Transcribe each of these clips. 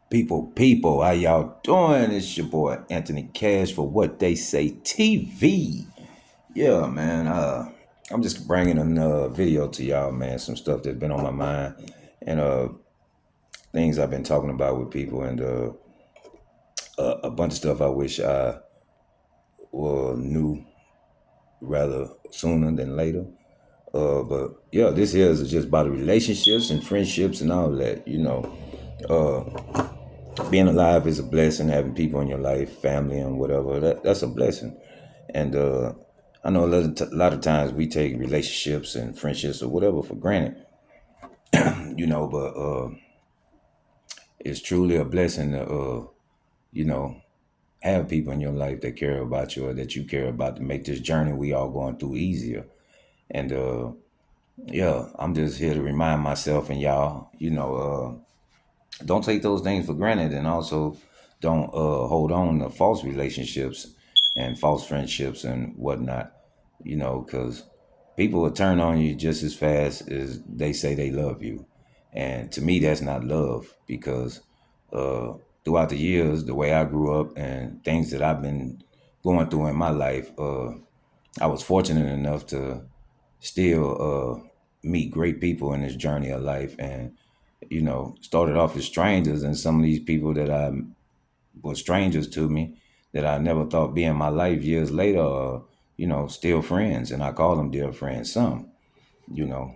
People, how y'all doing? It's your boy Anthony Cash for What They Say TV. Yeah, man. I'm just bringing a video to y'all, man. Some stuff that's been on my mind and things I've been talking about with people and a bunch of stuff I wish I knew rather sooner than later. But yeah, this here is just about the relationships and friendships and all that. Being alive is a blessing. Having people in your life, family and whatever, that's a blessing. And I know a lot of times we take relationships and friendships or whatever for granted, but it's truly a blessing to, you know, have people in your life that care about you or that you care about to make this journey we all going through easier. And yeah, I'm just here to remind myself and y'all, don't take those things for granted, and also don't hold on to false relationships and false friendships and whatnot, because people will turn on you just as fast as they say they love you. And to me, that's not love, because uh, throughout the years, the way I grew up and things that I've been going through in my life, I was fortunate enough to still meet great people in this journey of life. And started off as strangers, and some of these people that I were strangers to me that I never thought be in my life years later are, still friends, and I call them dear friends. Some, and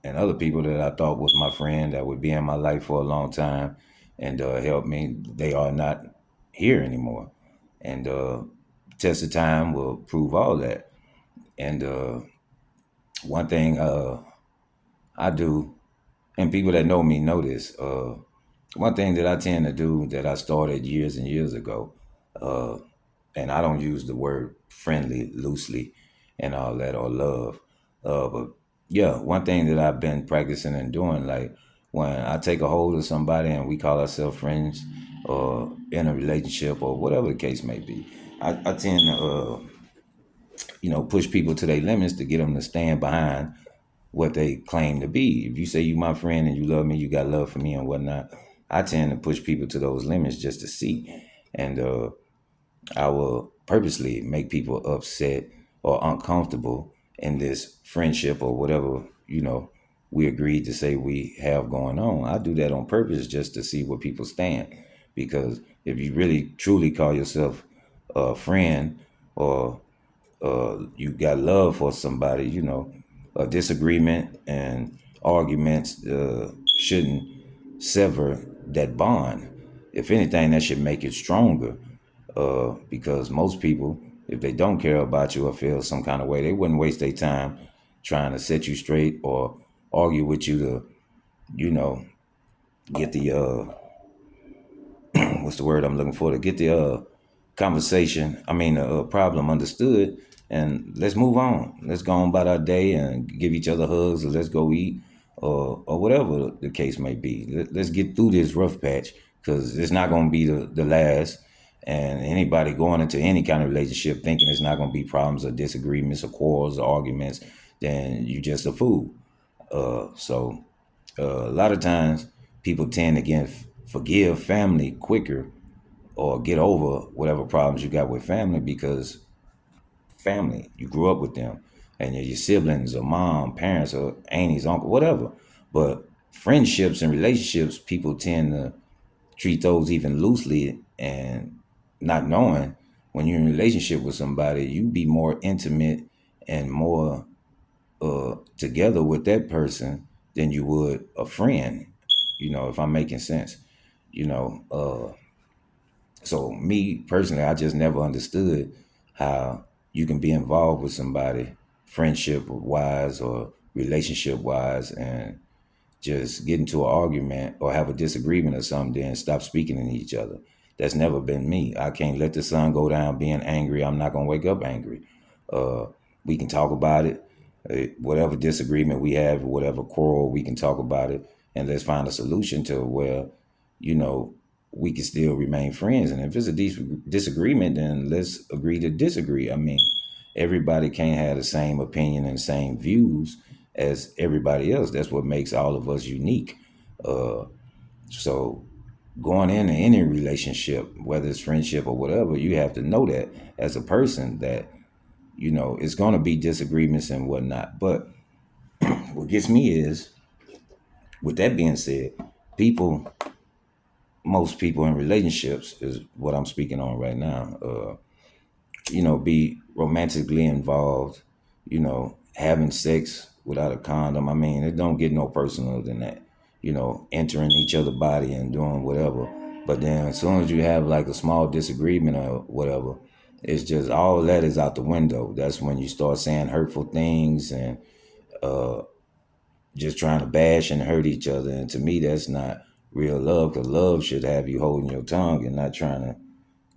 other people that I thought was my friend that would be in my life for a long time and help me, they are not here anymore. And test of time will prove all that. And one thing I do, and people that know me know this. One thing that I tend to do that I started years and years ago, uh, and I don't use the word friendly loosely and all that, or love, but yeah, one thing that I've been practicing and doing, like when I take a hold of somebody and we call ourselves friends or in a relationship or whatever the case may be, I tend to, push people to their limits to get them to stand behind what they claim to be. If you say you my friend and you love me, you got love for me and whatnot, I tend to push people to those limits just to see. And I will purposely make people upset or uncomfortable in this friendship or whatever, we agreed to say we have going on. I do that on purpose just to see where people stand. Because if you really truly call yourself a friend, or you got love for somebody, a disagreement and arguments shouldn't sever that bond. If anything, that should make it stronger. Because most people, if they don't care about you or feel some kind of way, they wouldn't waste their time trying to set you straight or argue with you to, you know, get the what's the word I'm looking for, to get the conversation, I mean, the problem understood, and let's move on. Let's go on about our day and give each other hugs, or let's go eat, or whatever the case may be. Let's get through this rough patch, because it's not going to be the last. And anybody going into any kind of relationship thinking it's not going to be problems or disagreements or quarrels or arguments, then you just a fool. So a lot of times people tend to forgive family quicker or get over whatever problems you got with family, because family, you grew up with them, and your siblings or mom, parents or aunties, uncle, whatever. But friendships and relationships, people tend to treat those even loosely, and not knowing when you're in a relationship with somebody, you be more intimate and more together with that person than you would a friend, if I'm making sense. You know, so me personally, I just never understood how you can be involved with somebody, friendship wise or relationship wise, and just get into an argument or have a disagreement or something, then stop speaking to each other. That's never been me. I can't let the sun go down being angry. I'm not gonna wake up angry. Uh, we can talk about it. Whatever disagreement we have, whatever quarrel, we can talk about it, and let's find a solution to where, you know, we can still remain friends. And if it's a disagreement, then let's agree to disagree. I mean, everybody can't have the same opinion and same views as everybody else. That's what makes all of us unique. Uh, so going into any relationship, whether it's friendship or whatever, you have to know that as a person that, it's going to be disagreements and whatnot. But what gets me is, with that being said, people, most people in relationships is what I'm speaking on right now. Be romantically involved, having sex without a condom. I mean, it don't get no personal than that. Entering each other's body and doing whatever. But then as soon as you have like a small disagreement or whatever, it's just all that is out the window. That's when you start saying hurtful things and just trying to bash and hurt each other. And to me, that's not real love, because love should have you holding your tongue and not trying to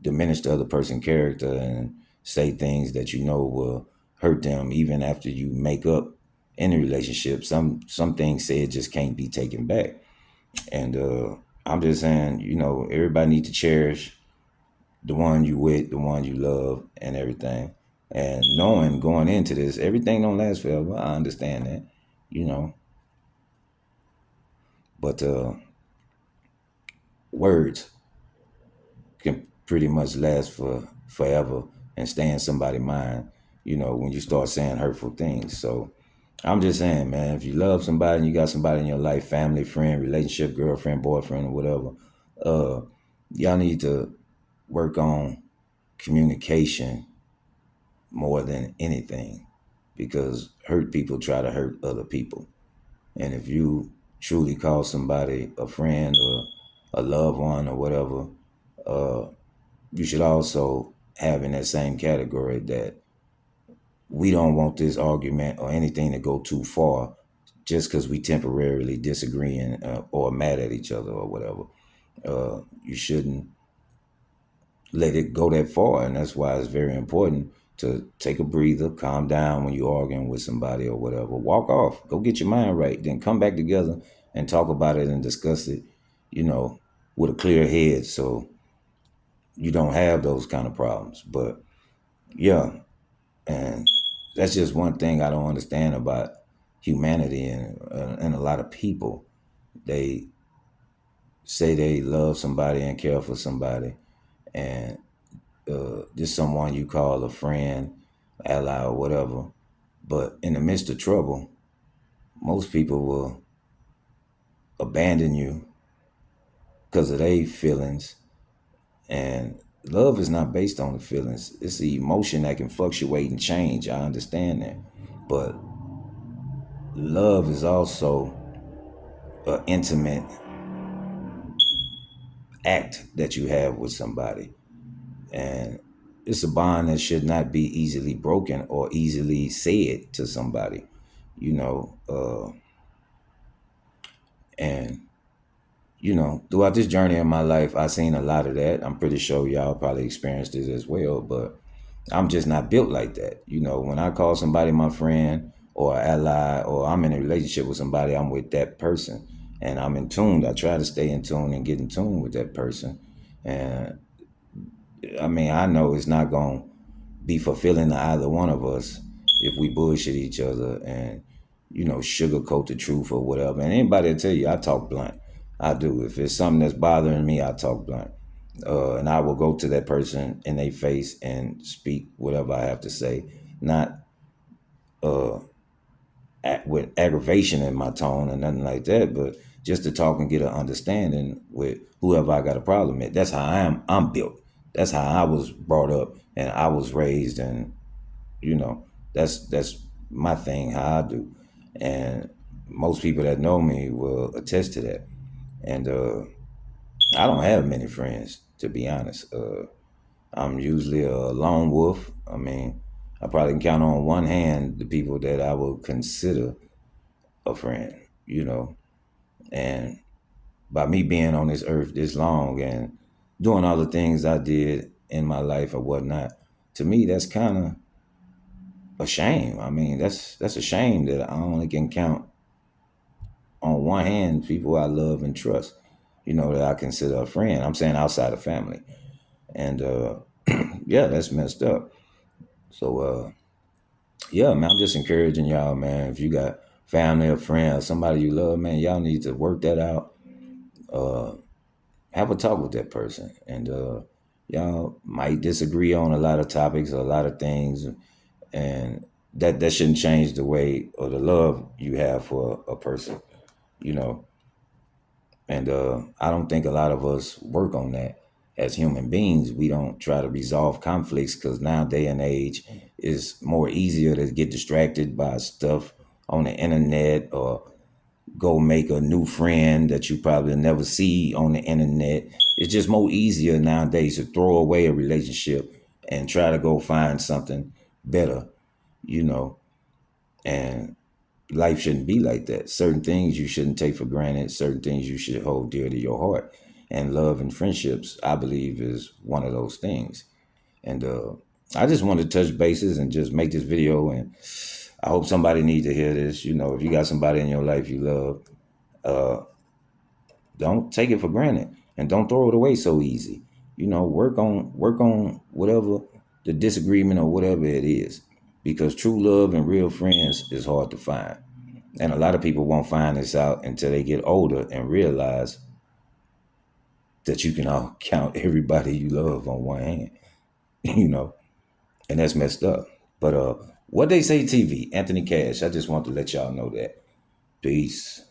diminish the other person's character and say things that will hurt them even after you make up in a relationship. Some things said just can't be taken back. And I'm just saying, everybody need to cherish the one you with, the one you love, and everything. And knowing going into this, everything don't last forever. I understand that, you know. But words can pretty much last for forever and stay in somebody's mind, when you start saying hurtful things. So I'm just saying, man, if you love somebody and you got somebody in your life, family, friend, relationship, girlfriend, boyfriend, or whatever, y'all need to work on communication more than anything, because hurt people try to hurt other people. And if you truly call somebody a friend or a loved one or whatever, you should also have in that same category that we don't want this argument or anything to go too far just because we temporarily disagreeing or mad at each other or whatever. You shouldn't let it go that far. And that's why it's very important to take a breather, calm down when you're arguing with somebody or whatever. Walk off, go get your mind right, then come back together and talk about it and discuss it, you know, with a clear head, so you don't have those kind of problems. But yeah, and that's just one thing I don't understand about humanity and a lot of people. They say they love somebody and care for somebody, and just someone you call a friend, ally, or whatever. But in the midst of trouble, most people will abandon you because of their feelings. And love is not based on the feelings. It's the emotion that can fluctuate and change. I understand that. But love is also an intimate act that you have with somebody. And it's a bond that should not be easily broken or easily said to somebody, you know. And, throughout this journey in my life, I've seen a lot of that. I'm pretty sure y'all probably experienced it as well. But I'm just not built like that. When I call somebody my friend or ally, or I'm in a relationship with somebody, I'm with that person and I'm in tune. I try to stay in tune and get in tune with that person. And I mean, I know it's not going to be fulfilling to either one of us if we bullshit each other and, sugarcoat the truth or whatever. And anybody will tell you, I talk blunt. I do. If it's something that's bothering me, I talk blunt. And I will go to that person in their face and speak whatever I have to say, not with aggravation in my tone or nothing like that, but just to talk and get an understanding with whoever I got a problem with. That's how I am. I'm built. That's how I was brought up and I was raised, and that's my thing. How I do, and most people that know me will attest to that. And I don't have many friends, to be honest. I'm usually a lone wolf. I mean, I probably can count on one hand the people that I would consider a friend, And by me being on this earth this long and doing all the things I did in my life or whatnot, to me, that's kind of a shame. I mean, that's a shame that I only can count on one hand people I love and trust, that I consider a friend. I'm saying outside of family. And yeah, that's messed up. So yeah, man, I'm just encouraging y'all, man. If you got family or friends, somebody you love, man, y'all need to work that out. have a talk with that person. And y'all might disagree on a lot of topics or a lot of things, and that shouldn't change the way or the love you have for a person, you know. And I don't think a lot of us work on that as human beings. We don't try to resolve conflicts because now day and age is more easier to get distracted by stuff on the internet, or go make a new friend that you probably never see on the internet. It's just more easier nowadays to throw away a relationship and try to go find something better, you know. And life shouldn't be like that. Certain things you shouldn't take for granted. Certain things you should hold dear to your heart. And love and friendships, I believe, is one of those things. And I just wanted to touch bases and just make this video. And I hope somebody needs to hear this. You know, if you got somebody in your life you love, don't take it for granted and don't throw it away so easy. You know, work on whatever the disagreement or whatever it is, because true love and real friends is hard to find. And a lot of people won't find this out until they get older and realize that you can all count everybody you love on one hand, you know, and that's messed up. But what they say TV, Anthony Cash, I just want to let y'all know that. Peace.